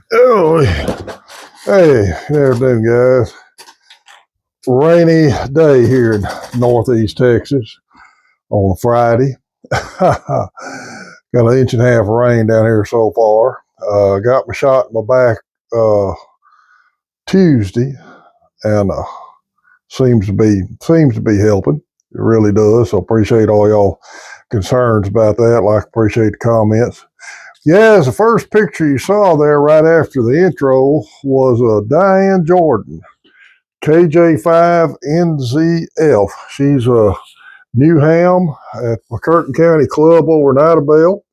Oh, hey, how you doing, guys? Rainy day here in northeast Texas on a Friday. Got an inch and a half of rain down here so far. Got my shot in my back Tuesday, and seems to be helping. It really does. So appreciate all y'all concerns about that. Appreciate the comments. Yeah, the first picture you saw there right after the intro was Diane Jordan, KJ5NZF. She's a new ham at McCurtain County Club over in Idabel,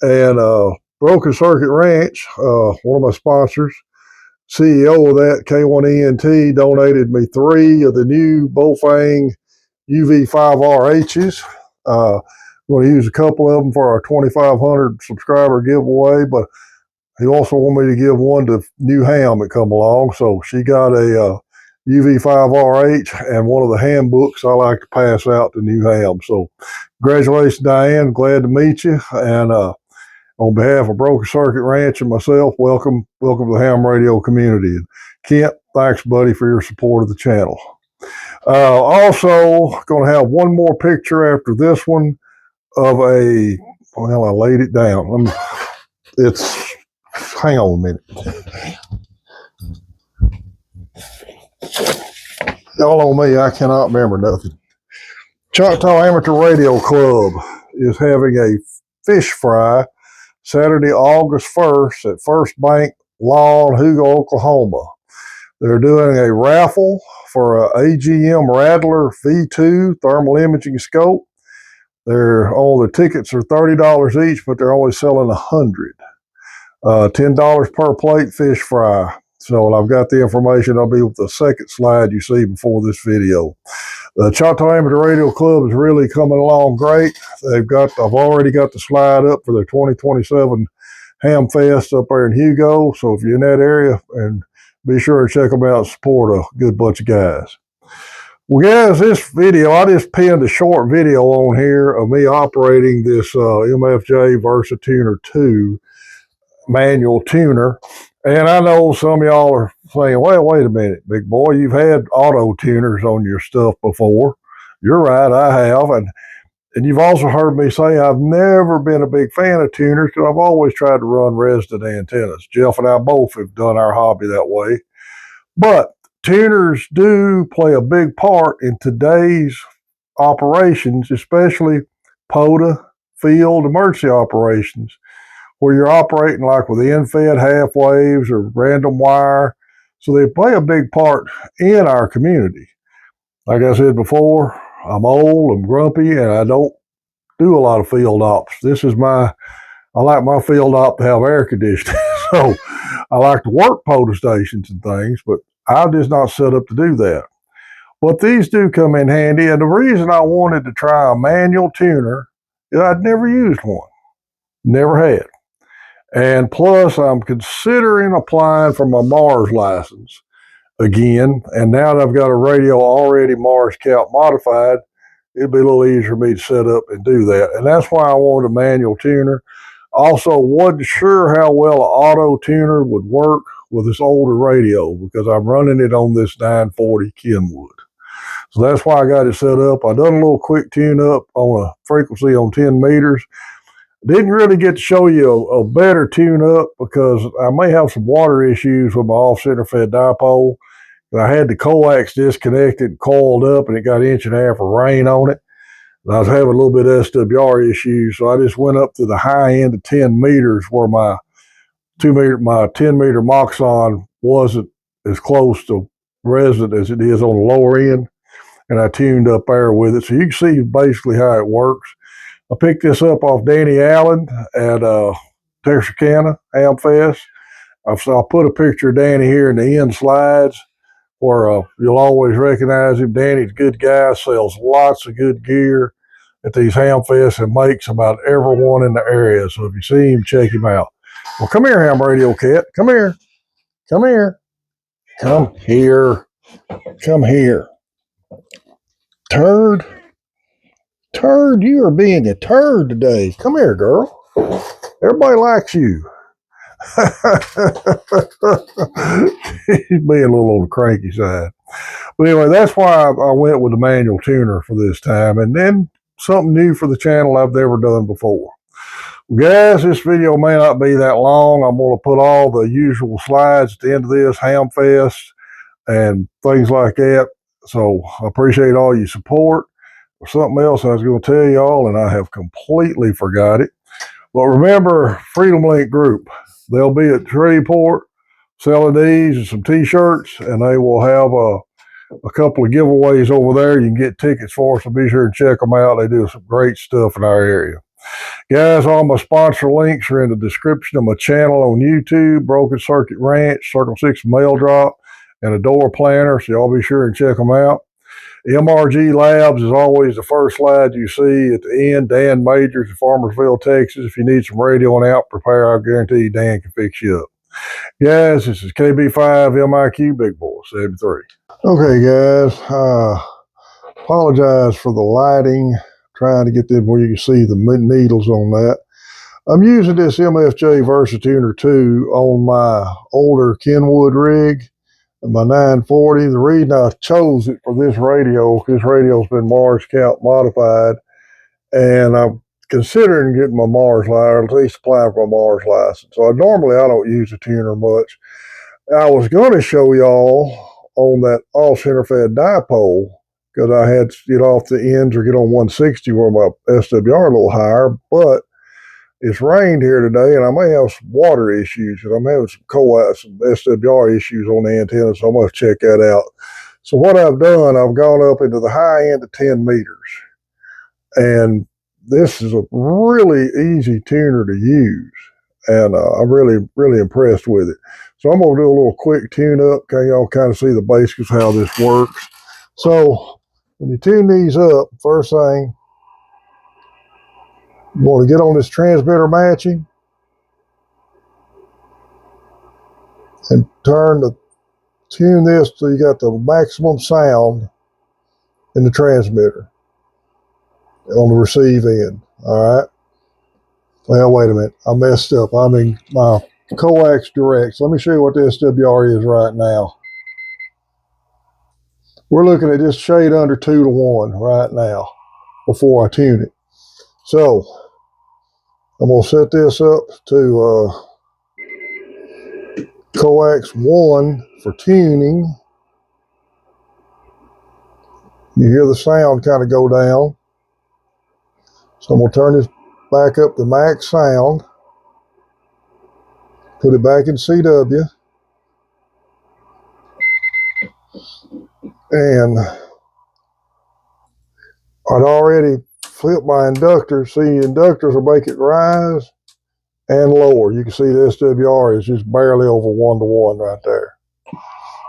and Broken Circuit Ranch, one of my sponsors. CEO of that, K1ENT, donated me 3 of the new Bofang UV5RHs. I'm going to use a couple of them for our 2,500 subscriber giveaway, but he also wanted me to give one to new ham that come along. So she got a UV5RH and one of the handbooks I like to pass out to new ham. So congratulations, Diane. Glad to meet you. And on behalf of Broken Circuit Ranch and myself, welcome to the ham radio community. And Kent, thanks, buddy, for your support of the channel. Also, going to have one more picture after this one of I laid it down. Hang on a minute. Y'all know me, I cannot remember nothing. Choctaw Amateur Radio Club is having a fish fry Saturday, August 1st at First Bank Lawn, Hugo, Oklahoma. They're doing a raffle for a AGM Rattler V2 thermal imaging scope. All the tickets are $30 each, but they're only selling 100. $10 per plate fish fry. So I've got the information. I'll be with the second slide you see before this video. The Choctaw Amateur Radio Club is really coming along great. I've already got the slide up for their 2027 Hamfest up there in Hugo. So if you're in that area, and be sure to check them out and support a good bunch of guys. Well, guys, this video, I just pinned a short video on here of me operating this MFJ Versa Tuner II manual tuner. And I know some of y'all are saying, well, wait a minute, big boy, you've had auto tuners on your stuff before. You're right, I have. And you've also heard me say I've never been a big fan of tuners because I've always tried to run resident antennas. Jeff and I both have done our hobby that way. But tuners do play a big part in today's operations, especially POTA, field, emergency operations, where you're operating like with end-fed half waves or random wire. So they play a big part in our community. Like I said before, I'm old, I'm grumpy, and I don't do a lot of field ops. I like my field op to have air conditioning. So I like to work POTA stations and things, but I'm just not set up to do that. But these do come in handy, and the reason I wanted to try a manual tuner is I'd never used one. Never had. And plus, I'm considering applying for my Mars license again. And now that I've got a radio already Mars Cap modified, it'd be a little easier for me to set up and do that. And that's why I wanted a manual tuner. Also, wasn't sure how well an auto tuner would work with this older radio because I'm running it on this 940 Kenwood. So that's why I got it set up. I done a little quick tune up on a frequency on 10 meters. Didn't really get to show you a better tune-up because I may have some water issues with my off-center fed dipole. I had the coax disconnected, coiled up, and it got 1.5 inches of rain on it. And I was having a little bit of SWR issues, so I just went up to the high end of 10 meters where my 10 meter Moxon wasn't as close to resonant as it is on the lower end, and I tuned up there with it. So you can see basically how it works. I picked this up off Danny Allen at Texarkana Hamfest. I'll put a picture of Danny here in the end slides where you'll always recognize him. Danny's a good guy, sells lots of good gear at these Hamfests and makes about everyone in the area. So if you see him, check him out. Well, come here, Ham Radio Cat. Come here. Come here. Come here. Come here. Turd. Turd, you are being a turd today. Come here, girl. Everybody likes you. He's being a little on the cranky side. But anyway, that's why I went with the manual tuner for this time. And then something new for the channel I've never done before. Guys, this video may not be that long. I'm going to put all the usual slides at the end of this, Hamfest and things like that. So I appreciate all your support. There's something else I was going to tell y'all, and I have completely forgot it. But remember, Freedom Link Group. They'll be at Shreveport selling these and some t-shirts, and they will have a couple of giveaways over there. You can get tickets for, so be sure and check them out. They do some great stuff in our area. Guys, all my sponsor links are in the description of my channel on YouTube, Broken Circuit Ranch, Circumcision Mail Drop, and a door planner, so y'all be sure and check them out. MRG Labs is always the first slide you see at the end. Dan Majors in Farmersville, Texas. If you need some radio and out repair, I guarantee Dan can fix you up. Guys, this is KB5 MIQ Big Boy 73. Okay, guys. Apologize for the lighting. Trying to get them where you can see the needles on that. I'm using this MFJ Versa Tuner II on my older Kenwood rig. My 940. The reason I chose it for this radio's been Mars Count modified, and I'm considering getting my Mars license, or at least applying for a Mars license. So normally I don't use the tuner much. I was going to show y'all on that off-center fed dipole, because I had to get off the ends or get on 160 where my SWR a little higher, but it's rained here today, and I may have some water issues, and I'm having some SWR issues on the antenna, so I'm going to check that out. So what I've done, I've gone up into the high end of 10 meters, and this is a really easy tuner to use, and I'm really, really impressed with it. So I'm going to do a little quick tune-up, okay? Y'all kind of see the basics of how this works. So when you tune these up, first thing, you want to get on this transmitter matching and tune this till you got the maximum sound in the transmitter on the receive end. All right. Well, wait a minute. I messed up. I mean, my coax direct. So let me show you what the SWR is right now. We're looking at just shade under 2 to 1 right now before I tune it. So I'm going to set this up to coax 1 for tuning. You hear the sound kind of go down. So I'm going to turn this back up to max sound. Put it back in CW. And I'd already flipped my inductor. See, inductors will make it rise and lower. You can see the SWR is just barely over 1 to 1 right there.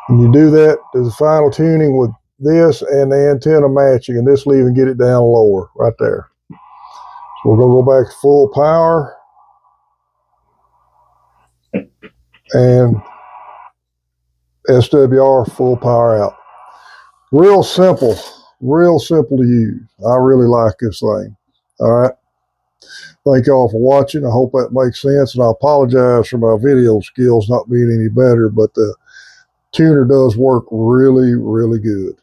And you do that to the final tuning with this and the antenna matching, and this will even get it down lower right there. So we're going to go back to full power and SWR full power out. Real simple to use. I really like this thing. All right. Thank y'all for watching. I hope that makes sense, and I apologize for my video skills not being any better, but the tuner does work really, really good.